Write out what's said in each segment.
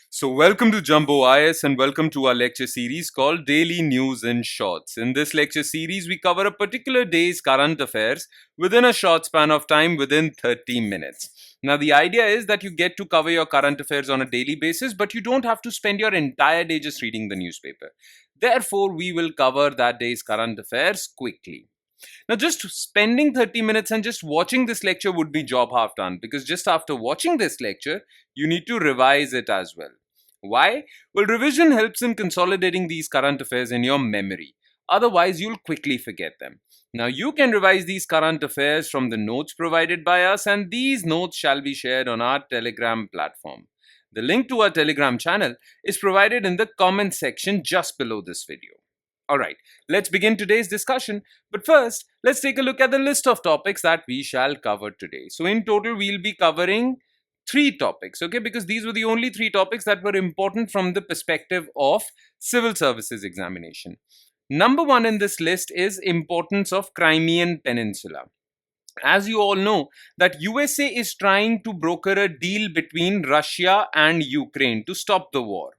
So, welcome to Jumbo IS and welcome to our lecture series called Daily News in Shorts. In this lecture series, we cover a particular day's current affairs within a short span of time within 30 minutes. Now, the idea is that you get to cover your current affairs on a daily basis, but you don't have to spend your entire day just reading the newspaper. Therefore, we will cover that day's current affairs quickly. Now, just spending 30 minutes and just watching this lecture would be job half done, because just after watching this lecture, you need to revise it as well. Why? Well, revision helps in consolidating these current affairs in your memory. Otherwise, you'll quickly forget them. Now, you can revise these current affairs from the notes provided by us, and these notes shall be shared on our Telegram platform. The link to our Telegram channel is provided in the comment section just below this video. Alright, let's begin today's discussion. But first, let's take a look at the list of topics that we shall cover today. So in total, we'll be covering 3 topics, okay? Because these were the only 3 topics that were important from the perspective of civil services examination. Number 1 in this list is importance of Crimean Peninsula. As you all know, that USA is trying to broker a deal between Russia and Ukraine to stop the war.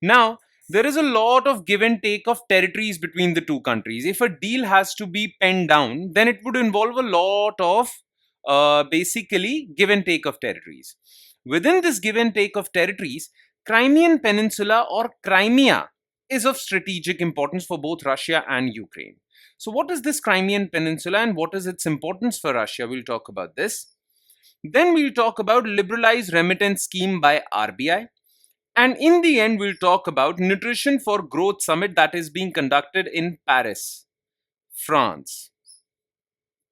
Now, there is a lot of give and take of territories between the two countries. If a deal has to be penned down, then it would involve a lot of basically give and take of territories. Within this give and take of territories, Crimean Peninsula or Crimea is of strategic importance for both Russia and Ukraine. So what is this Crimean Peninsula and what is its importance for Russia? We'll talk about this. Then we'll talk about liberalized remittance scheme by RBI. And in the end, we'll talk about Nutrition for Growth Summit that is being conducted in Paris, France.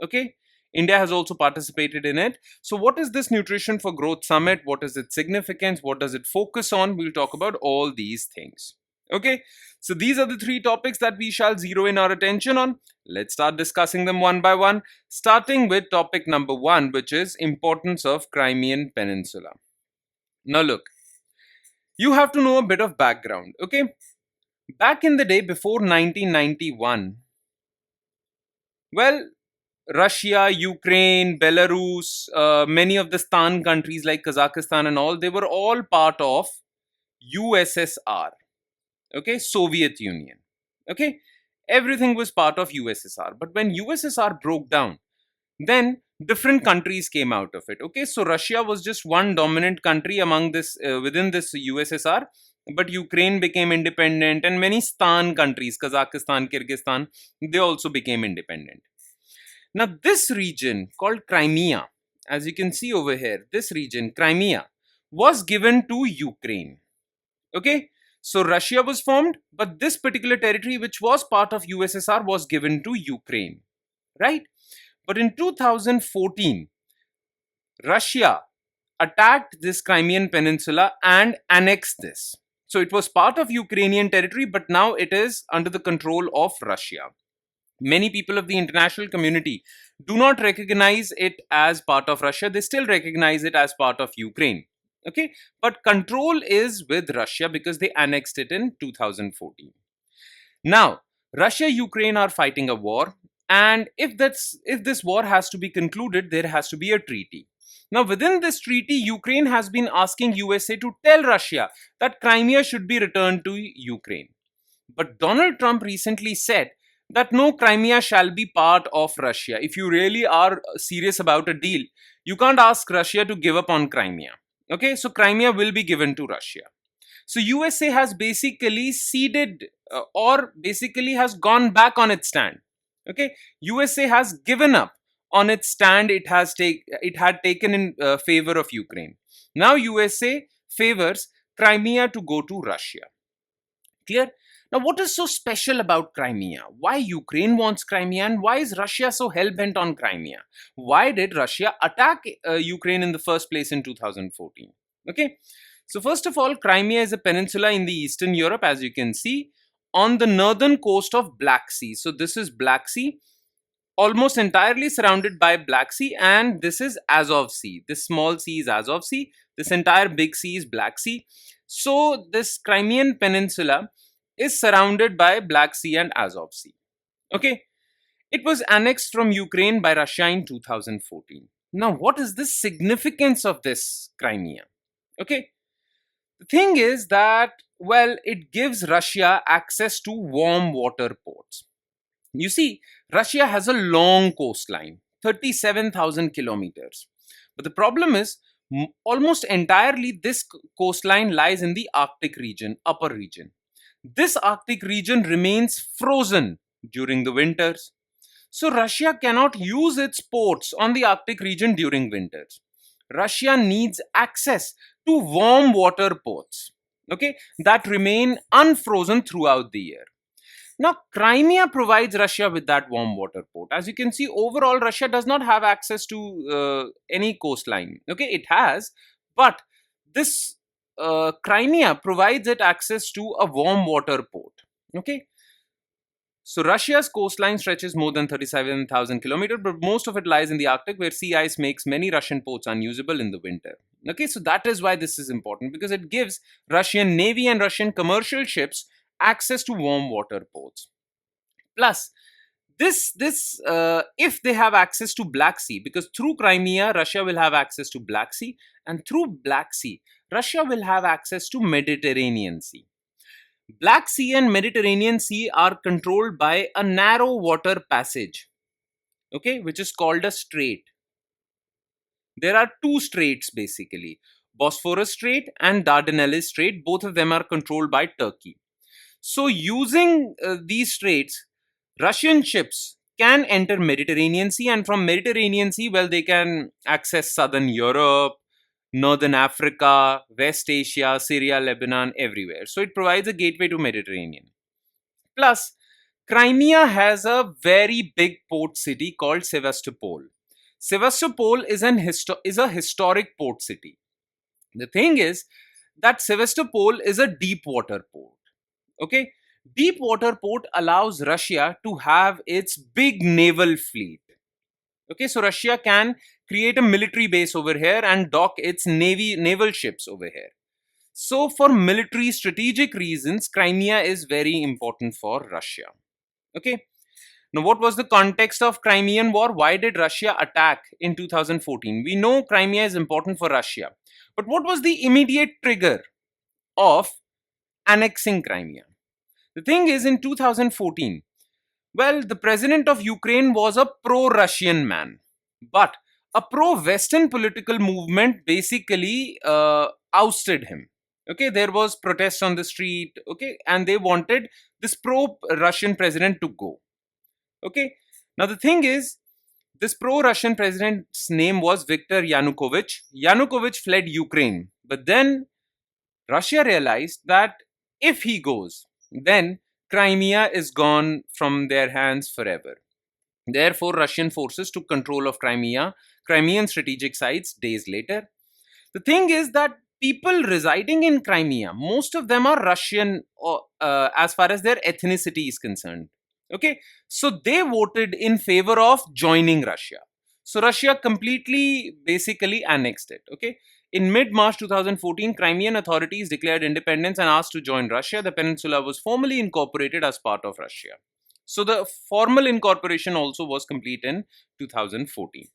Okay, India has also participated in it. So what is this Nutrition for Growth Summit? What is its significance? What does it focus on? We'll talk about all these things. Okay, so these are the 3 topics that we shall zero in our attention on. Let's start discussing them one by one, starting with topic number 1, which is importance of Crimean Peninsula. Now look, you have to know a bit of background, okay? Back in the day before 1991, well, Russia, Ukraine, Belarus, many of the Stan countries like Kazakhstan and all, they were all part of USSR, okay? Soviet Union, okay? Everything was part of USSR. But when USSR broke down, then different countries came out of it. Okay, so Russia was just one dominant country among this within this USSR, but Ukraine became independent, and many Stan countries, Kazakhstan, Kyrgyzstan, they also became independent. Now this region called Crimea, as you can see over here, this region Crimea was given to Ukraine. Okay, so Russia was formed, but this particular territory which was part of USSR was given to Ukraine, right? But in 2014, Russia attacked this Crimean Peninsula and annexed this. So it was part of Ukrainian territory, but now it is under the control of Russia. Many people of the international community do not recognize it as part of Russia. They still recognize it as part of Ukraine. Okay, but control is with Russia because they annexed it in 2014. Now, Russia, Ukraine are fighting a war. And if this war has to be concluded, there has to be a treaty. Now, within this treaty, Ukraine has been asking USA to tell Russia that Crimea should be returned to Ukraine. But Donald Trump recently said that no, Crimea shall be part of Russia. If you really are serious about a deal, you can't ask Russia to give up on Crimea. Okay, so Crimea will be given to Russia. So USA has basically ceded or basically has gone back on its stand. Okay, USA has given up on its stand it had taken in favor of Ukraine. Now USA favors Crimea to go to Russia. Clear? Now, what is so special about Crimea? Why Ukraine wants Crimea and why is Russia so hell-bent on Crimea? Why did Russia attack Ukraine in the first place in 2014? Okay, so first of all, Crimea is a peninsula in the Eastern Europe, as you can see, on the northern coast of Black Sea. So this is Black Sea, almost entirely surrounded by Black Sea, and this is Azov Sea. This small sea is Azov Sea. This entire big sea is Black Sea. So this Crimean Peninsula is surrounded by Black Sea and Azov Sea. Okay, it was annexed from Ukraine by Russia in 2014. Now, what is the significance of this Crimea? Okay, The thing is that, well, it gives Russia access to warm water ports. You see, Russia has a long coastline, 37,000 kilometers. But the problem is, almost entirely this coastline lies in the Arctic region, upper region. This Arctic region remains frozen during the winters. So Russia cannot use its ports on the Arctic region during winters. Russia needs access to warm water ports, okay, that remain unfrozen throughout the year. Now, Crimea provides Russia with that warm water port. As you can see, overall, Russia does not have access to any coastline. Okay, it has, but this Crimea provides it access to a warm water port. Okay, so Russia's coastline stretches more than 37,000 kilometers, but most of it lies in the Arctic, where sea ice makes many Russian ports unusable in the winter. Okay, so that is why this is important, because it gives Russian Navy and Russian commercial ships access to warm water ports. Plus, if they have access to Black Sea, because through Crimea, Russia will have access to Black Sea, and through Black Sea, Russia will have access to Mediterranean Sea. Black Sea and Mediterranean Sea are controlled by a narrow water passage, okay, which is called a strait. There are two straits basically, Bosphorus Strait and Dardanelles Strait. Both of them are controlled by Turkey. So, using these straits, Russian ships can enter Mediterranean Sea, and from Mediterranean Sea, well, they can access southern Europe, northern Africa, West Asia, Syria, Lebanon, everywhere. So it provides a gateway to Mediterranean. Plus, Crimea has a very big port city called Sevastopol. Sevastopol is a historic port city. The thing is that Sevastopol is a deep water port. Okay, deep water port allows Russia to have its big naval fleet. Okay, so Russia can create a military base over here and dock its naval ships over here. So for military strategic reasons, Crimea is very important for Russia. Okay, now what was the context of Crimean War? Why did Russia attack in 2014? We know Crimea is important for Russia, but what was the immediate trigger of annexing Crimea? The thing is, in 2014, well, the president of Ukraine was a pro-Russian man, but a pro-Western political movement basically ousted him. Okay, there was protests on the street, okay, and they wanted this pro-Russian president to go. Okay, now the thing is, this pro-Russian president's name was Viktor Yanukovych. Yanukovych fled Ukraine, but then Russia realized that if he goes, then Crimea is gone from their hands forever. Therefore, Russian forces took control of Crimean strategic sites days later. The thing is that people residing in Crimea, most of them are Russian as far as their ethnicity is concerned. Okay, so they voted in favor of joining Russia. So Russia completely basically annexed it. Okay, in mid-March 2014, Crimean authorities declared independence and asked to join Russia. The peninsula was formally incorporated as part of Russia. So the formal incorporation also was complete in 2014.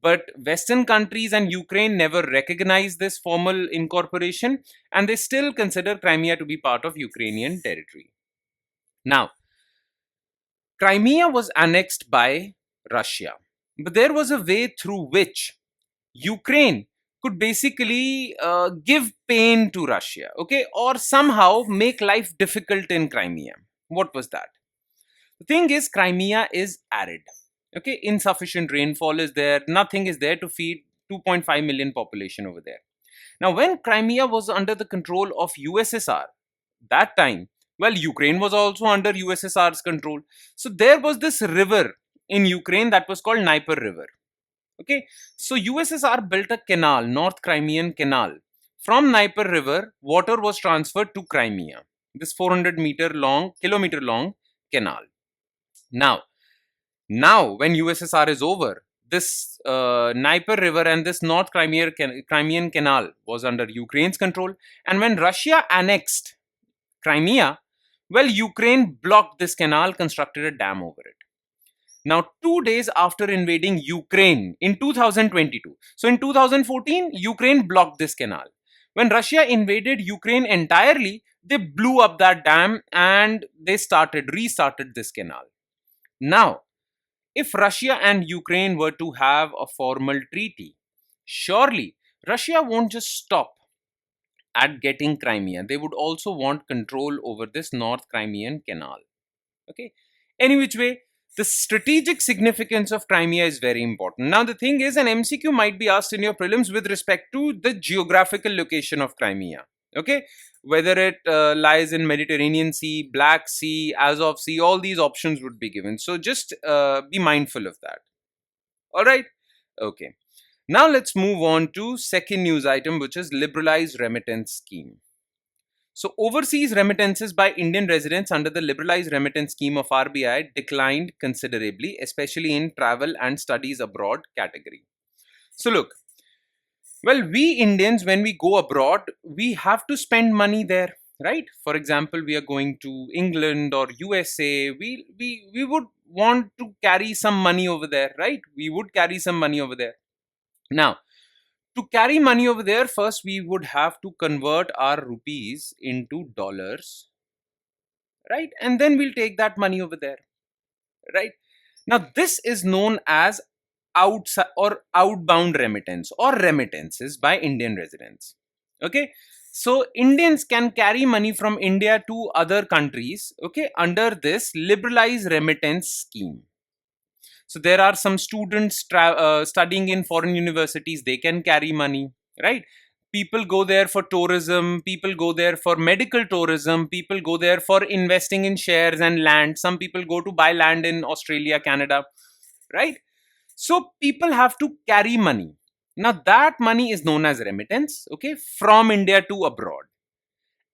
But Western countries and Ukraine never recognized this formal incorporation, and they still consider Crimea to be part of Ukrainian territory. Now, Crimea was annexed by Russia, but there was a way through which Ukraine could basically give pain to Russia, okay, or somehow make life difficult in Crimea. What was that? The thing is, Crimea is arid. Okay, insufficient rainfall is there, nothing is there to feed 2.5 million population over there. Now, when Crimea was under the control of USSR, that time, well, Ukraine was also under USSR's control. So there was this river in Ukraine that was called Dnieper River. Okay, so USSR built a canal, North Crimean Canal. From Dnieper River, water was transferred to Crimea. This 400 kilometer long canal. Now, when USSR is over, this Dnieper River and this North Crimean Canal was under Ukraine's control. And when Russia annexed Crimea, well, Ukraine blocked this canal, constructed a dam over it. Now, 2 days after invading Ukraine in 2022, so in 2014, Ukraine blocked this canal. When Russia invaded Ukraine entirely, they blew up that dam and they restarted this canal. Now, if Russia and Ukraine were to have a formal treaty, surely Russia won't just stop at getting Crimea. They would also want control over this North Crimean canal. Okay. Any which way, the strategic significance of Crimea is very important. Now, the thing is, an MCQ might be asked in your prelims with respect to the geographical location of Crimea. Okay, whether it lies in Mediterranean Sea, Black Sea, Azov Sea, all these options would be given. So just be mindful of that. All right. Okay. Now let's move on to second news item, which is liberalized remittance scheme. So, overseas remittances by Indian residents under the liberalized remittance scheme of RBI declined considerably, especially in travel and studies abroad category. So, look, well, we Indians, when we go abroad, we have to spend money there, right? For example, we are going to England or USA, we would want to carry some money over there, right? We would carry some money over there. Now, to carry money over there, first we would have to convert our rupees into dollars, right? And then we'll take that money over there, right? Now, this is known as outside or outbound remittance or remittances by Indian residents. Okay, so Indians can carry money from India to other countries, okay, under this liberalized remittance scheme. So there are some students studying in foreign universities, they can carry money, right? People go there for tourism, people go there for medical tourism, people go there for investing in shares and land. Some people go to buy land in Australia, Canada, right? So people have to carry money. Now that money is known as remittance, okay, from India to abroad.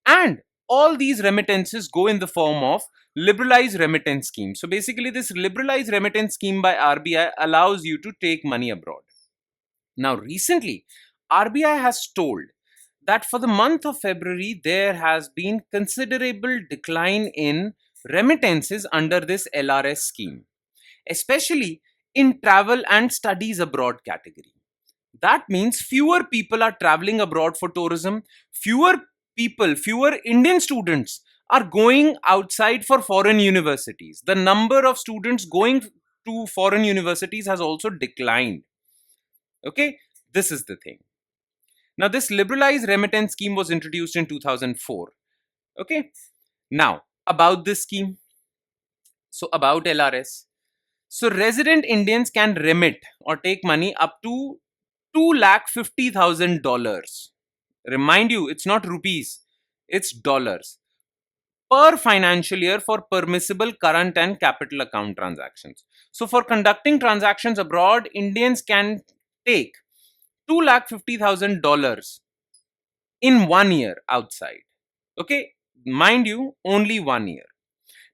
And all these remittances go in the form of liberalized remittance scheme. So basically, this liberalized remittance scheme by RBI allows you to take money abroad. Now, recently, RBI has told that for the month of February, there has been considerable decline in remittances under this LRS scheme, especially in travel and studies abroad category. That means fewer people are traveling abroad for tourism, fewer Indian students are going outside for foreign universities. The number of students going to foreign universities has also declined. Okay, this is the thing. Now, this liberalized remittance scheme was introduced in 2004. Okay, now about this scheme. So, about LRS. So, resident Indians can remit or take money up to $250,000. Remind you, it's not rupees, it's dollars per financial year for permissible current and capital account transactions. So, for conducting transactions abroad, Indians can take $250,000 in 1 year outside. Okay, mind you, only 1 year.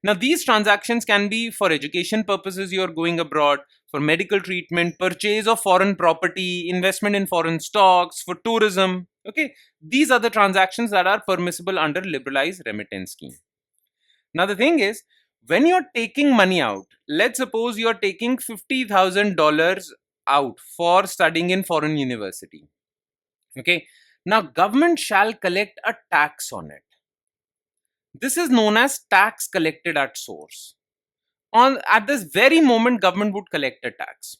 Now, these transactions can be for education purposes, you're going abroad, for medical treatment, purchase of foreign property, investment in foreign stocks, for tourism. Okay, these are the transactions that are permissible under liberalized remittance scheme. Now, the thing is, when you're taking money out, let's suppose you're taking $50,000 out for studying in foreign university. Okay, now government shall collect a tax on it. This is known as tax collected at source. At this very moment, government would collect a tax.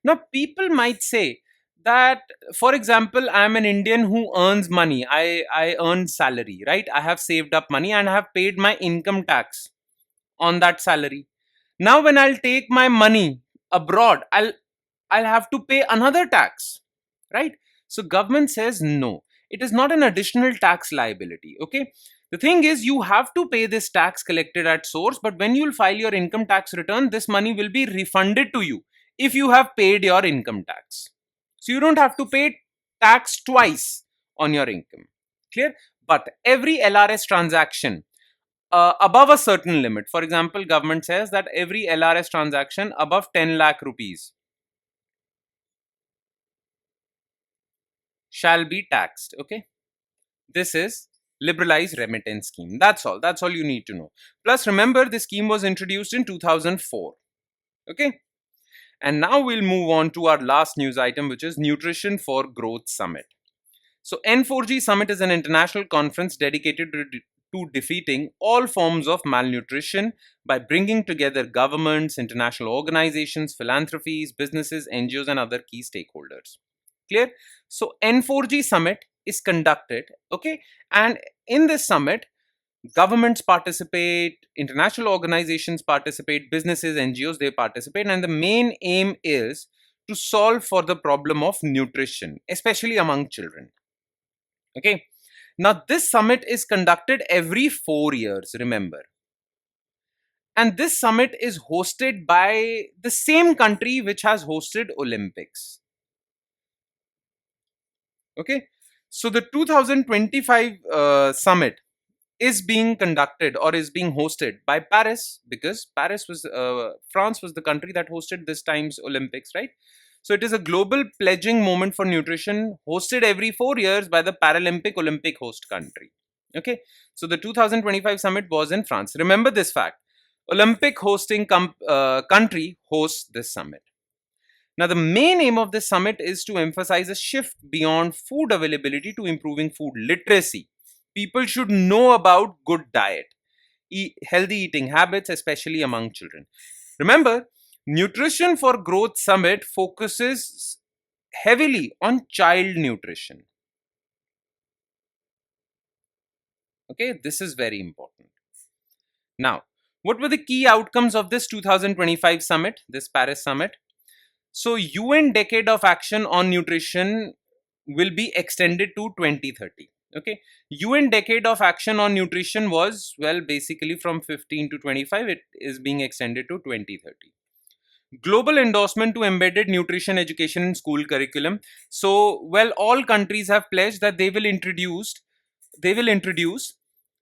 Now, people might say that, for example, I'm an Indian who earns money. I earn salary, right? I have saved up money and I have paid my income tax on that salary. Now, when I'll take my money abroad, I'll have to pay another tax, right? So government says no. It is not an additional tax liability. Okay. The thing is, you have to pay this tax collected at source, but when you'll file your income tax return, this money will be refunded to you if you have paid your income tax. So you don't have to pay tax twice on your income. Clear? But every LRS transaction above a certain limit, for example, government says that every LRS transaction above 10 lakh rupees shall be taxed. Okay. This is liberalized remittance scheme. That's all you need to know. Plus, remember, this scheme was introduced in 2004. Okay. And now we'll move on to our last news item, which is Nutrition for Growth Summit. So N4G Summit is an international conference dedicated to defeating all forms of malnutrition by bringing together governments, international organizations, philanthropies, businesses, NGOs, and other key stakeholders. Clear? So N4G Summit is conducted, okay, and in this summit, governments participate, international organizations participate, businesses, NGOs, they participate, and the main aim is to solve for the problem of nutrition, especially among children. Okay. Now, this summit is conducted every 4 years, remember. And this summit is hosted by the same country which has hosted Olympics. Okay. So, the 2025 summit is being conducted or is being hosted by Paris, because France was the country that hosted this time's Olympics, right? So it is a global pledging moment for nutrition hosted every 4 years by the Paralympic Olympic host country. Okay, so the 2025 summit was in France. Remember this fact: Olympic hosting country hosts this summit. Now, the main aim of this summit is to emphasize a shift beyond food availability to improving food literacy. People should know about good diet, healthy eating habits, especially among children. Remember, Nutrition for Growth Summit focuses heavily on child nutrition. Okay, this is very important. Now, what were the key outcomes of this 2025 summit, this Paris summit? So, UN Decade of Action on Nutrition will be extended to 2030. Okay, UN Decade of Action on Nutrition was, well, basically from 15 to 25, it is being extended to 2030. Global endorsement to embedded nutrition education in school curriculum. So, well, all countries have pledged that they will introduce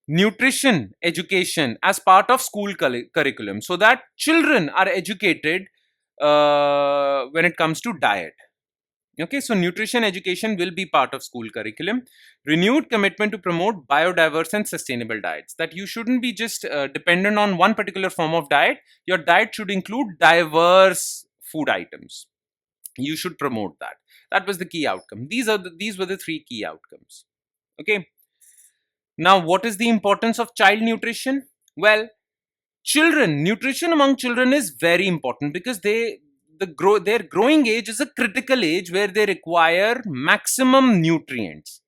nutrition education as part of school curriculum, so that children are educated when it comes to diet. Okay, so nutrition education will be part of school curriculum. Renewed commitment to promote biodiverse and sustainable diets. That you shouldn't be just dependent on one particular form of diet. Your diet should include diverse food items. You should promote that. That was the key outcome. These were the three key outcomes. Okay. Now, what is the importance of child nutrition? Well, nutrition among children is very important, because their growing age is a critical age where they require maximum nutrients.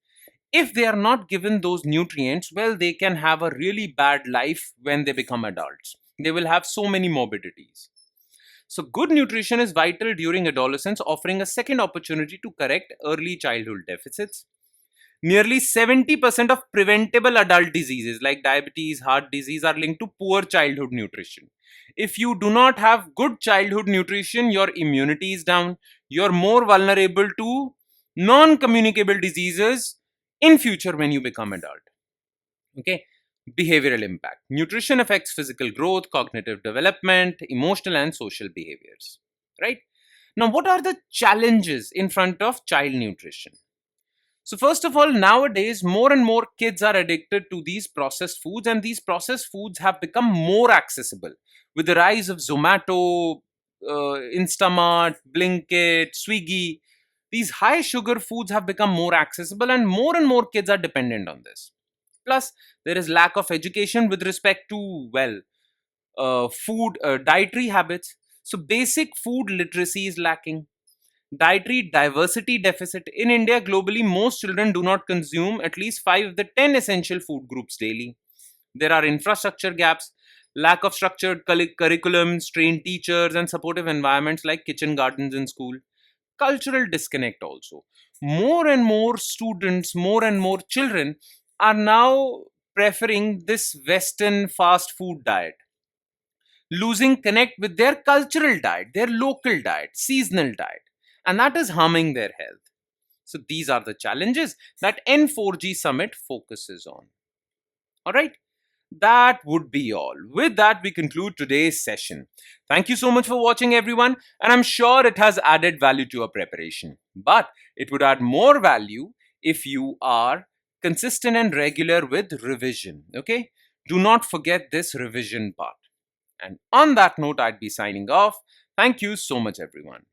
If they are not given those nutrients, well, they can have a really bad life when they become adults. They will have so many morbidities. So good nutrition is vital during adolescence, offering a second opportunity to correct early childhood deficits. Nearly 70% of preventable adult diseases like diabetes, heart disease are linked to poor childhood nutrition. If you do not have good childhood nutrition, your immunity is down. You're more vulnerable to non-communicable diseases in future when you become adult. Okay. Behavioral impact. Nutrition affects physical growth, cognitive development, emotional and social behaviors. Right? Now, what are the challenges in front of child nutrition? So, first of all, nowadays, more and more kids are addicted to these processed foods, and these processed foods have become more accessible with the rise of Zomato, Instamart, Blinkit, Swiggy. These high sugar foods have become more accessible, and more kids are dependent on this. Plus, there is lack of education with respect to, well, food, dietary habits. So, basic food literacy is lacking. Dietary diversity deficit. In India, globally, most children do not consume at least 5 of the 10 essential food groups daily. There are infrastructure gaps, lack of structured curriculums, trained teachers, and supportive environments like kitchen gardens in school. Cultural disconnect also. More and more students, more and more children are now preferring this Western fast food diet, losing connect with their cultural diet, their local diet, seasonal diet, and that is harming their health. So these are the challenges that N4G Summit focuses on. All right. That would be all. With that, we conclude today's session. Thank you so much for watching, everyone, and I'm sure it has added value to your preparation. But it would add more value if you are consistent and regular with revision. Okay? Do not forget this revision part. And on that note, I'd be signing off. Thank you so much, everyone.